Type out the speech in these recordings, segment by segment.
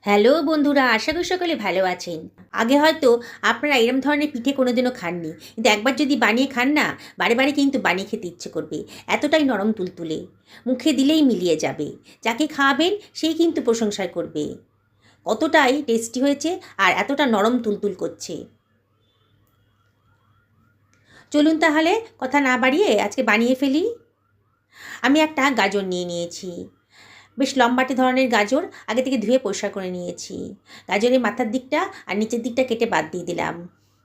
Hello বন্ধুরা, আশা করি সকলে ভালো আছেন। আগে হয়তো আপনারা এরম ধরনের পিঠে কোনোদিনও খাননি, কিন্তু একবার যদি বানিয়ে খান না, বারে বারে কিন্তু বানিয়ে খেতে ইচ্ছে করবে। এতটাই নরম তুলতুলে, মুখে দিলেই মিলিয়ে যাবে। যাকে খাওয়াবেন সেই কিন্তু প্রশংসা করবে কতটাই টেস্টি হয়েছে আর এতটা নরম তুলতুল করছে। চলুন তাহলে কথা না বাড়িয়ে আজকে বানিয়ে ফেলি। আমি একটা গাজর নিয়ে নিয়েছি, বেশ লম্বাটে ধরনের গাজর। আগে থেকে ধুয়ে পরিষ্কার করে নিয়েছি। গাজরের মাথার দিকটা আর নিচের দিকটা কেটে বাদ দিয়ে দিলাম।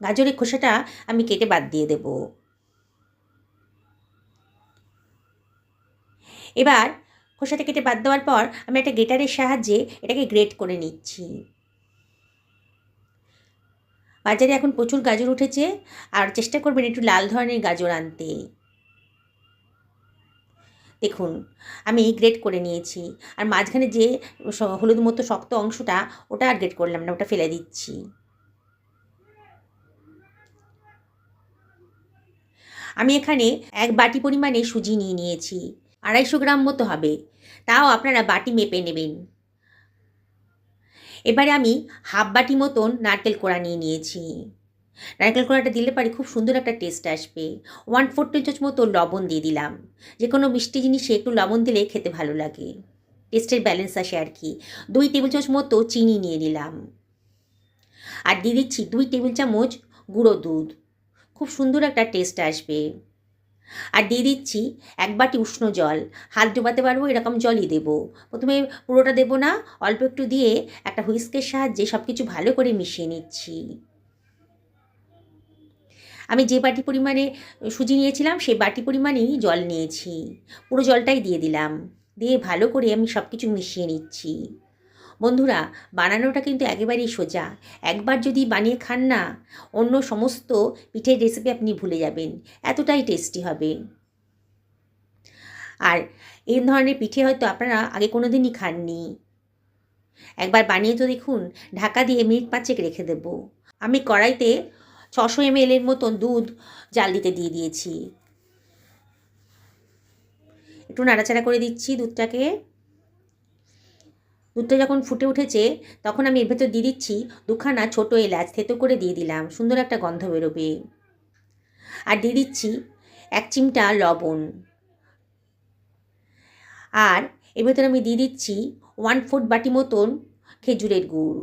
গাজরের খোসাটা আমি কেটে বাদ দিয়ে দেব। এবার খোসাটা কেটে বাদ দেওয়ার পর আমি একটা গ্রেটারের সাহায্যে এটাকে গ্রেট করে নিচ্ছি। বাজারে এখন প্রচুর গাজর উঠেছে, আর চেষ্টা করবেন একটু লাল ধরনের গাজর আনতে। দেখুন আমি গ্রেট করে নিয়েছি, আর মাঝখানে যে হলুদ মতো শক্ত অংশটা, ওটা আর গ্রেট করলাম না, ওটা ফেলে দিচ্ছি। আমি এখানে 1 বাটি পরিমাণে সুজি নিয়ে নিয়েছি, 250 গ্রাম মতো হবে, তাও আপনারা বাটি মেপে নেবেন। এবারে আমি হাফ বাটি মতন নারকেল কোড়া নিয়ে নিয়েছি। নারকেল কোড়াটা দিলে পারে খুব সুন্দর একটা টেস্ট আসবে। 1/4 টেবিল চামচ মতো লবণ দিয়ে দিলাম। যে কোনো মিষ্টি জিনিসে একটু লবণ দিলে খেতে ভালো লাগে, টেস্টের ব্যালেন্স আসে আর কি। 2 টেবিল চামচ মতো চিনি নিয়ে নিলাম, আর দিয়ে দিচ্ছি 2 টেবিল চামচ গুঁড়ো দুধ। খুব সুন্দর একটা টেস্ট আসবে। আর দিয়ে দিচ্ছি 1 বাটি উষ্ণ জল, হাত ডোবাতে পারবো এরকম জলই দেবো। প্রথমে পুরোটা দেবো না, অল্প একটু দিয়ে একটা হুইস্কের সাহায্যে সব কিছু ভালো করে মিশিয়ে নিচ্ছি। আমি যে বাটি পরিমাণে সুজি নিয়েছিলাম সেই বাটি পরিমাণেই জল নিয়েছি, পুরো জলটাই দিয়ে দিলাম। দিয়ে ভালো করে আমি সব কিছু মিশিয়ে নিচ্ছি। বন্ধুরা, বানানোটা কিন্তু একেবারেই সোজা। একবার যদি বানিয়ে খান না, অন্য সমস্ত পিঠের রেসিপি আপনি ভুলে যাবেন, এতটাই টেস্টি হবে। আর এই ধরনের পিঠে হয়তো আপনারা আগে কোনো দিনই খাননি। একবার বানিয়ে তো দেখুন। ঢাকা দিয়ে মিনিট 5 রেখে দেব। আমি কড়াইতে 600 ml এর মতন দুধ জাল দিতে দিয়ে দিয়েছি। একটু নাড়াচাড়া করে দিচ্ছি দুধটাকে। দুধটা যখন ফুটে উঠেছে তখন আমি এর ভেতর দিয়ে দিচ্ছি 2খানা ছোটো এলাচ থেতো করে দিয়ে দিলাম, সুন্দর একটা গন্ধ বেরোবে। আর দিয়ে দিচ্ছি 1 চিমটা লবণ। আর এর ভেতর আমি দিয়ে দিচ্ছি 1/4 বাটি মতন খেজুরের গুড়।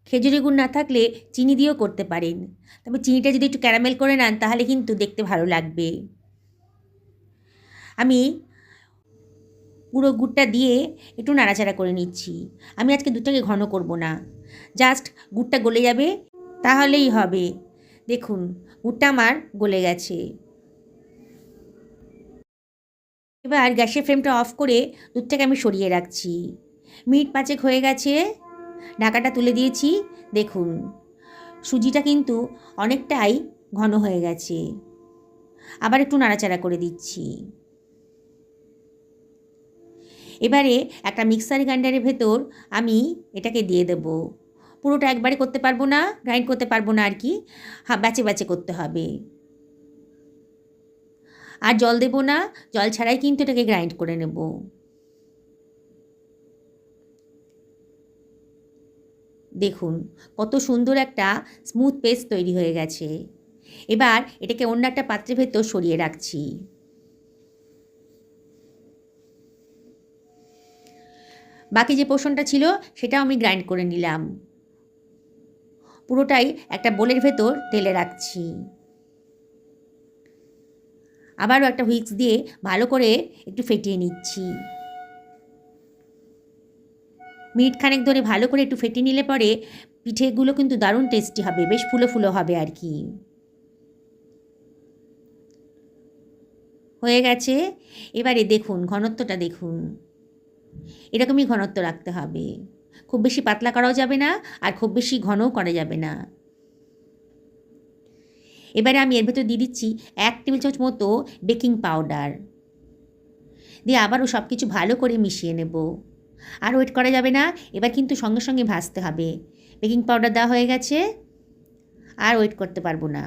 খেজুরের গুড় না থাকলে চিনি দিয়েও করতে পারেন, তবে চিনিটা যদি একটু ক্যারামেল করে নেন তাহলে কিন্তু দেখতে ভালো লাগবে। আমি পুরো গুড়টা দিয়ে একটু নাড়াচাড়া করে নিচ্ছি। আমি আজকে দুধটাকে ঘন করব না, জাস্ট গুড়টা গলে যাবে তাহলেই হবে। দেখুন গুড়টা আমার গলে গেছে। এবার গ্যাসের ফ্লেমটা অফ করে দুধটাকে আমি সরিয়ে রাখছি। মিনিট 5 হয়ে গেছে, ঢাকাটা তুলে দিয়েছি। দেখুন সুজিটা কিন্তু অনেকটাই ঘন হয়ে গেছে। আবার একটু নাড়াচাড়া করে দিচ্ছি। এবারে একটা মিক্সার গ্রাইন্ডারের ভেতর আমি এটাকে দিয়ে দেব। পুরোটা একবারে করতে পারবো না, গ্রাইন্ড করতে পারবো না আর কি, ব্যাচে ব্যাচে করতে হবে। আর জল দেব না, জল ছাড়াই কিন্তু এটাকে গ্রাইন্ড করে নেব। দেখুন কত সুন্দর একটা স্মুথ পেস্ট তৈরি হয়ে গেছে। এবার এটাকে অন্য একটা পাত্রের ভেতর সরিয়ে রাখছি। বাকি যে পোর্শনটা ছিল সেটাও আমি গ্রাইন্ড করে নিলাম। পুরোটাই একটা বোলের ভেতর ঢেলে রাখছি। আবারও একটা হুইস্ক দিয়ে ভালো করে একটু ফেটিয়ে নিচ্ছি। মিনিট খানেক ধরে ভালো করে একটু ফেটিয়ে নিলে পরে পিঠেগুলো কিন্তু দারুণ টেস্টি হবে, বেশ ফুলো ফুলো হবে আর কি। হয়ে গেছে। এবারে দেখুন ঘনত্বটা দেখুন, এরকমই ঘনত্ব রাখতে হবে। খুব বেশি পাতলা করাও যাবে না, আর খুব বেশি ঘনও করা যাবে না। এবারে আমি এর ভেতর দিয়ে দিচ্ছি 1 টেবিল চামচ মতো বেকিং পাউডার। দিয়ে আবারও সব কিছু ভালো করে মিশিয়ে নেব। আর ওয়েট করা যাবে না, এবার কিন্তু সঙ্গে সঙ্গে ভাজতে হবে। বেকিং পাউডার দেওয়া হয়ে গেছে, আর ওয়েট করতে পারবো না।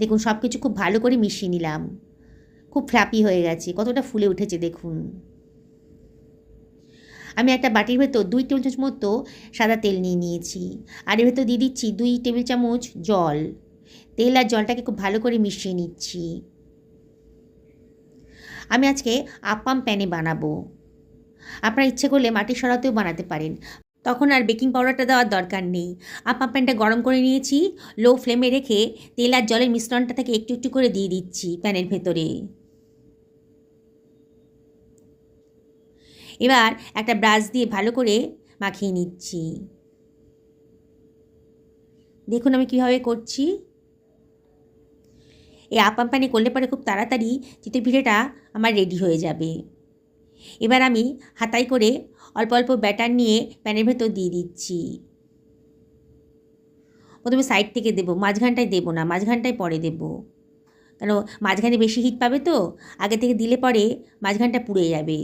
দেখুন সব কিছু খুব ভালো করে মিশিয়ে নিলাম। খুব ফ্লাপি হয়ে গেছে, কতটা ফুলে উঠেছে দেখুন। আমি একটা বাটির ভেতর 2 টেবিল চামচ মতো সাদা তেল নিয়ে নিয়েছি, আর এর ভেতর দিয়ে দিচ্ছি 2 টেবিল চামচ জল। তেল আর জলটাকে খুব ভালো করে মিশিয়ে নিচ্ছি। আমি আজকে আপ্পাম প্যানে বানাবো। আপনারা ইচ্ছে করলে মাটির সরাতেও বানাতে পারেন, তখন আর বেকিং পাউডারটা দেওয়ার দরকার নেই। আপ্পাম প্যানটা গরম করে নিয়েছি, লো ফ্লেমে রেখে তেল আর জলের মিশ্রণটা থেকে একটু একটু করে দিয়ে দিচ্ছি প্যানের ভেতরে। এবার একটা ব্রাশ দিয়ে ভালো করে মাখিয়ে নিচ্ছি। দেখুন আমি কীভাবে করছি। এই আপ্পাম প্যানে করলে পরে খুব তাড়াতাড়ি চিতই পিঠেটা আমার রেডি হয়ে যাবে। এবার আমি হাতায় করে অল্প অল্প ব্যাটার নিয়ে প্যানের ভেতর দিয়ে দিচ্ছি। প্রথমে সাইড থেকে দেবো, মাঝখানটায় দেবো না, মাঝখানটায় পরে দেবো, কেন মাঝখানে বেশি হিট পাবে তো। আগে থেকে দিলে পরে মাঝখানটা পুড়ে যাবে।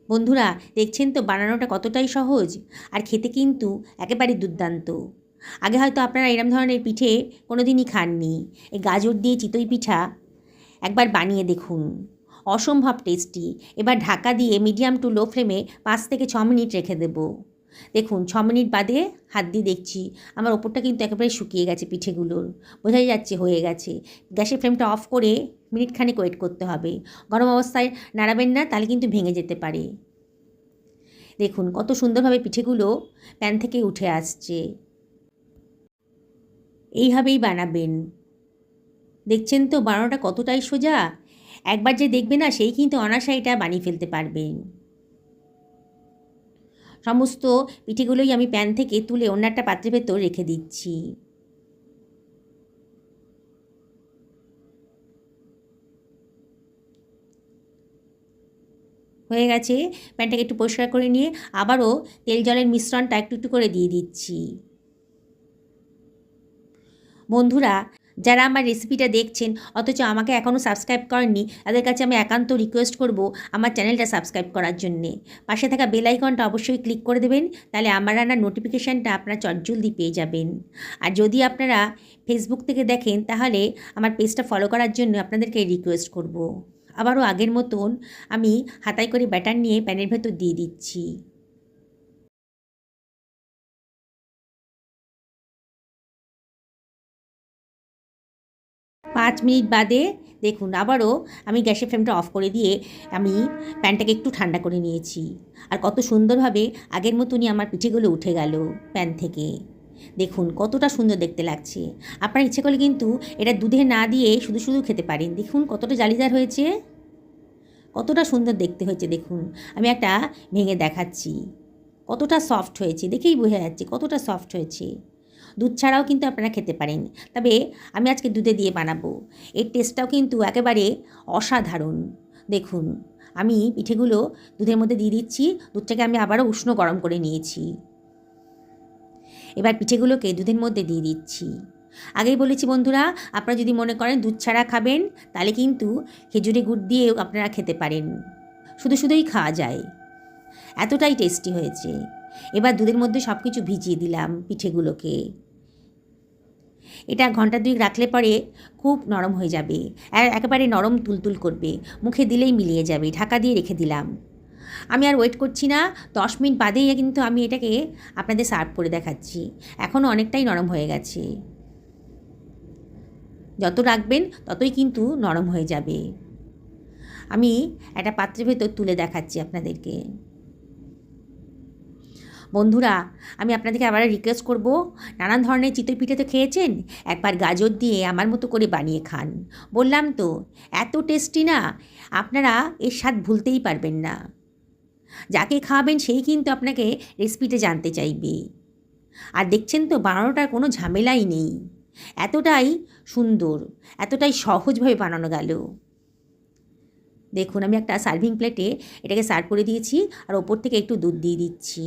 বন্ধুরা দেখছেন তো বানানোটা কতটাই সহজ, আর খেতে কিন্তু একেবারে দুর্দান্ত। আগে হয়তো আপনারা এরম ধরনের পিঠে কোনো দিনই খাননি। এই গাজর দিয়ে চিতই পিঠা একবার বানিয়ে দেখুন, অসম্ভব টেস্টি। এবার ঢাকা দিয়ে মিডিয়াম টু লো ফ্লেমে 5 থেকে 6 মিনিট রেখে দেবো। দেখুন 6 মিনিট বাদে হাত দিয়ে দেখছি আমার ওপরটা কিন্তু একেবারে শুকিয়ে গেছে, পিঠেগুলোর বোঝাই যাচ্ছে হয়ে গেছে। গ্যাসের ফ্লেমটা অফ করে মিনিট খানেক ওয়েট করতে হবে। গরম অবস্থায় নাড়াবেন না, তাহলে কিন্তু ভেঙে যেতে পারে। দেখুন কত সুন্দরভাবে পিঠেগুলো প্যান থেকে উঠে আসছে। এইভাবেই বানাবেন। দেখছেন তো বানানোটা কতটাই সোজা। একবার যে দেখবে না সেই কিন্তু অনায়াসে এটা বানিয়ে ফেলতে পারবেন। সমস্ত পিঠেগুলোই আমি প্যান থেকে তুলে অন্য একটা পাত্রের ভেতর রেখে দিচ্ছি। হয়ে গেছে। প্যানটাকে একটু পরিষ্কার করে নিয়ে আবারও তেল জলের মিশ্রণটা একটু একটু করে দিয়ে দিচ্ছি। বন্ধুরা যারা আমার রেসিপিটা দেখছেন অথচ আমাকে এখনও সাবস্ক্রাইব করেননি, তাদের কাছে আমি একান্ত রিকোয়েস্ট করব আমার চ্যানেলটা সাবস্ক্রাইব করার জন্যে। পাশে থাকা বেল আইকনটা অবশ্যই ক্লিক করে দেবেন, তাহলে আমার রান্নার নোটিফিকেশানটা আপনারা চটজলদি পেয়ে যাবেন। আর যদি আপনারা ফেসবুক থেকে দেখেন তাহলে আমার পেজটা ফলো করার জন্য আপনাদেরকে রিকোয়েস্ট করব। আবারও আগের মতন আমি হাতায় করে ব্যাটার নিয়ে প্যানের ভেতর দিয়ে দিচ্ছি। 5 মিনিট বাদে দেখুন আবারও আমি গ্যাসের ফ্লেমটা অফ করে দিয়ে আমি প্যানটাকে একটু ঠান্ডা করে নিয়েছি। আর কত সুন্দরভাবে আগের মতনই আমার পিঠেগুলো উঠে গেল প্যান থেকে। দেখুন কতটা সুন্দর দেখতে লাগছে। আপনার ইচ্ছে করলে কিন্তু এটা দুধে না দিয়ে শুধু শুধু খেতে পারেন। দেখুন কতটা জালিদার হয়েছে, কতটা সুন্দর দেখতে হয়েছে। দেখুন আমি একটা ভেঙে দেখাচ্ছি, কতটা সফট হয়েছে, দেখেই বোঝা যাচ্ছে কতটা সফট হয়েছে। দুধ ছাড়াও কিন্তু আপনারা খেতে পারেন, তবে আমি আজকে দুধে দিয়ে বানাবো। এর টেস্টটাও কিন্তু একেবারে অসাধারণ। দেখুন আমি পিঠেগুলো দুধের মধ্যে দিয়ে দিচ্ছি। দুধটাকে আমি আবারও উষ্ণ গরম করে নিয়েছি। এবার পিঠেগুলোকে দুধের মধ্যে দিয়ে দিচ্ছি। আগেই বলেছি বন্ধুরা, আপনারা যদি মনে করেন দুধ ছাড়া খাবেন তাহলে কিন্তু খেজুরি গুড় দিয়েও আপনারা খেতে পারেন, শুধু শুধুই খাওয়া যায়, এতটাই টেস্টি হয়েছে। এবার দুধের মধ্যে সব কিছু ভিজিয়ে দিলাম পিঠেগুলোকে। এটা ঘন্টা 2 রাখলে পরে খুব নরম হয়ে যাবে, আর একেবারে নরম তুলতুল করবে, মুখে দিলেই মিলিয়ে যাবে। ঢাকা দিয়ে রেখে দিলাম। আমি আর ওয়েট করছি না, 10 মিনিট বাদেই কিন্তু আমি এটাকে আপনাদের সার্ভ করে দেখাচ্ছি। এখনও অনেকটাই নরম হয়ে গেছে। যত রাখবেন ততই কিন্তু নরম হয়ে যাবে। আমি একটা পাত্রের ভেতর তুলে দেখাচ্ছি আপনাদেরকে। বন্ধুরা আমি আপনাদেরকে আবার রিকোয়েস্ট করব, নানান ধরনের চিতই পিঠে তো খেয়েছেন, একবার গাজর দিয়ে আমার মতো করে বানিয়ে খান। বললাম তো এত টেস্টি না, আপনারা এর স্বাদ ভুলতেই পারবেন না। যাকে খাওয়াবেন সেই কিন্তু আপনাকে রেসিপিটা জানতে চাইবে। আর দেখছেন তো বানানোটার কোনো ঝামেলাই নেই, এতটাই সুন্দর, এতটাই সহজভাবে বানানো গেল। দেখুন আমি একটা সার্ভিং প্লেটে এটাকে সার্ভ করে দিয়েছি, আর ওপর থেকে একটু দুধ দিয়ে দিচ্ছি।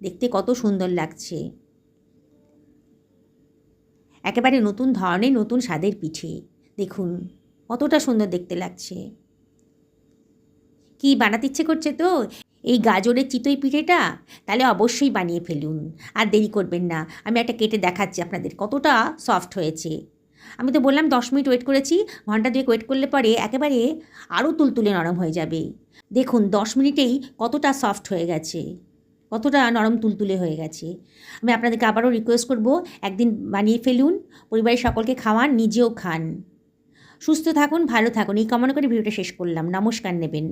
দেখতে কত সুন্দর লাগছে, একেবারে নতুন ধরনের নতুন স্বাদের পিঠে। দেখুন কতটা সুন্দর দেখতে লাগছে। কি বানাতে ইচ্ছে করছে তো এই গাজরের চিতই পিঠেটা? তাহলে অবশ্যই বানিয়ে ফেলুন, আর দেরি করবেন না। আমি একটা কেটে দেখাচ্ছি আপনাদের কতটা সফট হয়েছে। আমি তো বললাম 10 মিনিট ওয়েট করেছি, ঘন্টা 2 ওয়েট করলে পরে একেবারে আরও তুলতুলে নরম হয়ে যাবে। দেখুন 10 মিনিটেই কতটা সফট হয়ে গেছে, কতটা নরম তুলতুলে হয়ে গেছে। আমি আপনাদেরকে আবারও রিকোয়েস্ট করব, একদিন বানিয়ে ফেলুন, পরিবারের সকলকে খাওয়ান, নিজেও খান। সুস্থ থাকুন, ভালো থাকুন, এই কামনা করে ভিডিওটা শেষ করলাম। নমস্কার নেবেন।